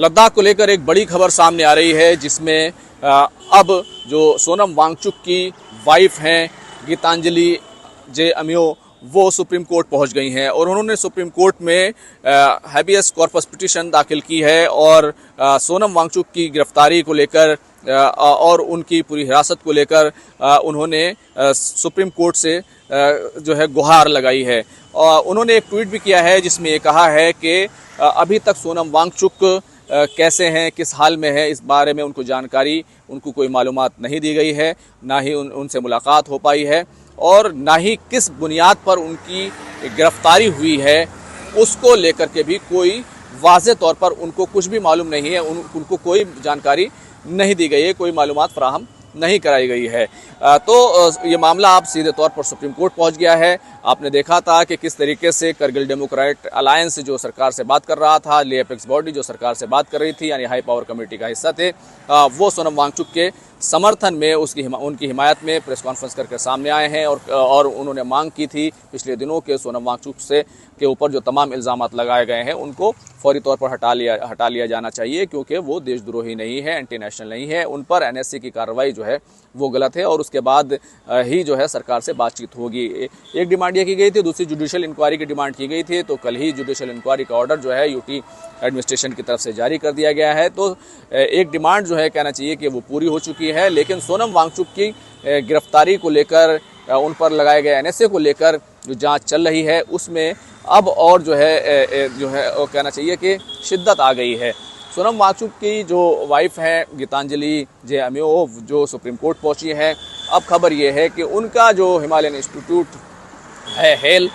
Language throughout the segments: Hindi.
लद्दाख को लेकर एक बड़ी खबर सामने आ रही है, जिसमें अब जो सोनम वांगचुक की वाइफ हैं गीतांजलि जे अमियो, वो सुप्रीम कोर्ट पहुंच गई हैं और उन्होंने सुप्रीम कोर्ट में हैबियस कॉर्पस पिटीशन दाखिल की है और सोनम वांगचुक की गिरफ्तारी को लेकर और उनकी पूरी हिरासत को लेकर उन्होंने सुप्रीम कोर्ट से जो है गुहार लगाई है। उन्होंने एक ट्वीट भी किया है जिसमें ये कहा है कि अभी तक सोनम वांगचुक कैसे हैं, किस हाल में है, इस बारे में उनको जानकारी, उनको कोई मालूमात नहीं दी गई है, ना ही उनसे मुलाकात हो पाई है और ना ही किस बुनियाद पर उनकी गिरफ्तारी हुई है उसको लेकर के भी कोई वाज़ेह तौर पर उनको कुछ भी मालूम नहीं है, उनको कोई जानकारी नहीं दी गई है, कोई मालूमात फराहम नहीं कराई गई है। तो ये मामला अब सीधे तौर पर सुप्रीम कोर्ट पहुंच गया है। आपने देखा था कि किस तरीके से करगिल डेमोक्रेट अलायंस जो सरकार से बात कर रहा था, ले अपेक्स बॉडी जो सरकार से बात कर रही थी, यानी हाई पावर कमेटी का हिस्सा थे, वो सोनम वांगचुक के समर्थन में उनकी हिमायत में प्रेस कॉन्फ्रेंस करके सामने आए हैं और उन्होंने मांग की थी पिछले दिनों के सोनम वांगचुक के ऊपर जो तमाम इल्ज़ामात लगाए गए हैं उनको फौरी तौर पर हटा लिया जाना चाहिए, क्योंकि वो देशद्रोही नहीं है, एंटी नेशनल नहीं है, उन पर एनएसए की कार्रवाई जो है वो गलत है और उसके बाद ही जो है सरकार से बातचीत होगी। एक डिमांड ये की गई थी, दूसरी जुडिशियल इंक्वायरी की डिमांड की गई थी, तो कल ही जुडिशियल इंक्वायरी का ऑर्डर जो है यूटी एडमिनिस्ट्रेशन की तरफ से जारी कर दिया गया है। तो एक डिमांड जो है कहना चाहिए कि वो पूरी हो चुकी है, लेकिन सोनम वांगचुक की गिरफ्तारी को लेकर, उन पर लगाए गए एनएसए को लेकर जो जांच चल रही है उसमें अब और जो है वो कहना चाहिए कि शिद्दत आ गई है। सोनम वांगचुक की जो वाइफ है गीतांजलि जे अमियो, जो सुप्रीम कोर्ट पहुंची है, अब खबर ये है कि उनका जो हिमालयन इंस्टीट्यूट है हेल,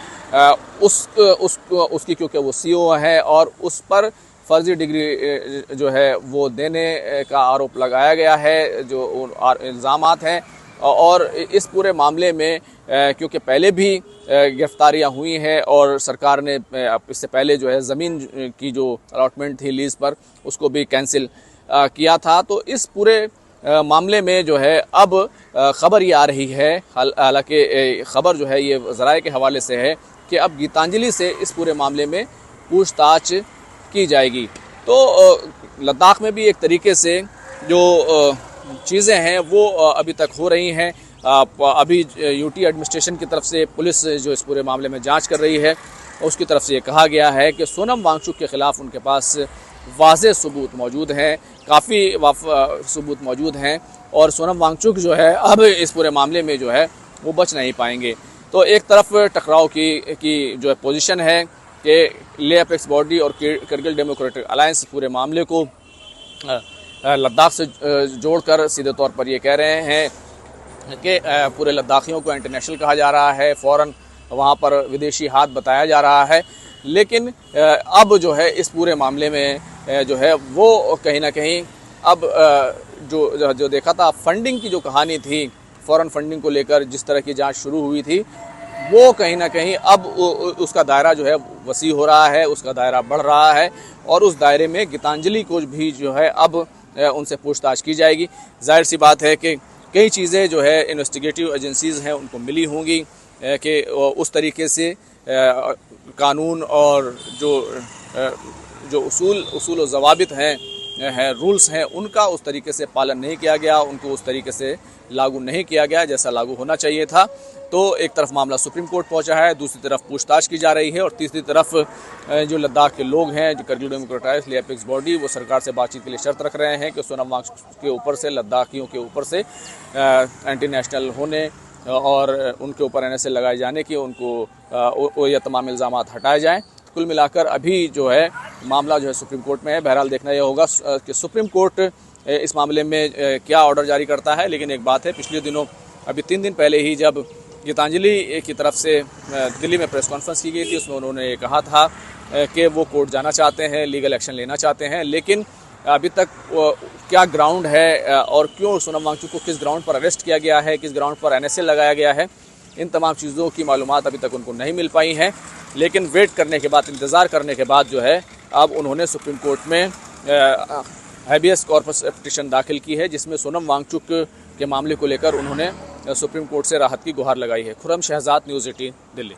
उसकी क्योंकि वो सीईओ है और उस पर फर्जी डिग्री जो है वो देने का आरोप लगाया गया है, जो इल्ज़ामात हैं। और इस पूरे मामले में क्योंकि पहले भी गिरफ्तारियां हुई हैं और सरकार ने इससे पहले जो है ज़मीन की जो अलॉटमेंट थी लीज़ पर, उसको भी कैंसिल किया था, तो इस पूरे मामले में जो है अब खबर ये आ रही है, हालांकि खबर जो है ये ज़राए के हवाले से है कि अब गीतांजलि से इस पूरे मामले में पूछताछ की जाएगी। तो लद्दाख में भी एक तरीके से जो चीज़ें हैं वो अभी तक हो रही हैं। अभी यूटी एडमिनिस्ट्रेशन की तरफ से पुलिस जो इस पूरे मामले में जांच कर रही है, उसकी तरफ से ये कहा गया है कि सोनम वांगचुक के ख़िलाफ़ उनके पास वाज़ेह सबूत मौजूद हैं, काफ़ी सबूत मौजूद हैं और सोनम वांगचुक जो है अब इस पूरे मामले में जो है वो बच नहीं पाएंगे। तो एक तरफ टकराव की जो है पोजीशन है कि ले अपेक्स बॉडी और करगिल डेमोक्रेटिक अलायंस पूरे मामले को लद्दाख से जोड़कर सीधे तौर पर ये कह रहे हैं कि पूरे लद्दाखियों को इंटरनेशनल कहा जा रहा है, फ़ौरन वहाँ पर विदेशी हाथ बताया जा रहा है। लेकिन अब जो है इस पूरे मामले में जो है वो कहीं ना कहीं अब जो देखा था फंडिंग की जो कहानी थी, फ़ौरन फंडिंग को लेकर जिस तरह की जांच शुरू हुई थी, वो कहीं ना कहीं अब उसका दायरा जो है वसी हो रहा है, उसका दायरा बढ़ रहा है और उस दायरे में गीतांजलि को भी जो है अब उनसे पूछताछ की जाएगी। जाहिर सी बात है कि कई चीज़ें जो है इन्वेस्टिगेटिव एजेंसीज़ हैं उनको मिली होंगी कि उस तरीके से कानून और जो उसूल व ज़वाबित हैं रूल्स हैं, उनका उस तरीके से पालन नहीं किया गया, उनको उस तरीके से लागू नहीं किया गया जैसा लागू होना चाहिए था। तो एक तरफ मामला सुप्रीम कोर्ट पहुंचा है, दूसरी तरफ पूछताछ की जा रही है और तीसरी तरफ जो लद्दाख के लोग हैं, जो करगिल डेमोक्रेटिक ले अपेक्स बॉडी, वो सरकार से बातचीत के लिए शर्त रख रहे हैं कि सोनम वांगचुक के ऊपर से, लद्दाखियों के ऊपर से एंटी नेशनल होने और उनके ऊपर एनएसए लगाए जाने की उनको यह तमाम इल्ज़ामात हटाए जाएँ। कुल मिलाकर अभी जो है मामला जो है सुप्रीम कोर्ट में है। बहरहाल देखना यह होगा कि सुप्रीम कोर्ट इस मामले में क्या ऑर्डर जारी करता है। लेकिन एक बात है, पिछले दिनों अभी 3 दिन पहले ही जब गीतांजलि की तरफ से दिल्ली में प्रेस कॉन्फ्रेंस की गई थी, उसमें उन्होंने ये कहा था कि वो कोर्ट जाना चाहते हैं, लीगल एक्शन लेना चाहते हैं, लेकिन अभी तक क्या ग्राउंड है और क्यों सोनम वांगचुक को किस ग्राउंड पर अरेस्ट किया गया है, किस ग्राउंड पर एनएसए लगाया गया है, इन तमाम चीज़ों की मालूमात अभी तक उनको नहीं मिल पाई हैं। लेकिन वेट करने के बाद, इंतज़ार करने के बाद जो है अब उन्होंने सुप्रीम कोर्ट में हैबियस कॉर्पस पिटीशन दाखिल की है, जिसमें सोनम वांगचुक के मामले को लेकर उन्होंने सुप्रीम कोर्ट से राहत की गुहार लगाई है। खुर्रम शहजाद, न्यूज़ 18, दिल्ली।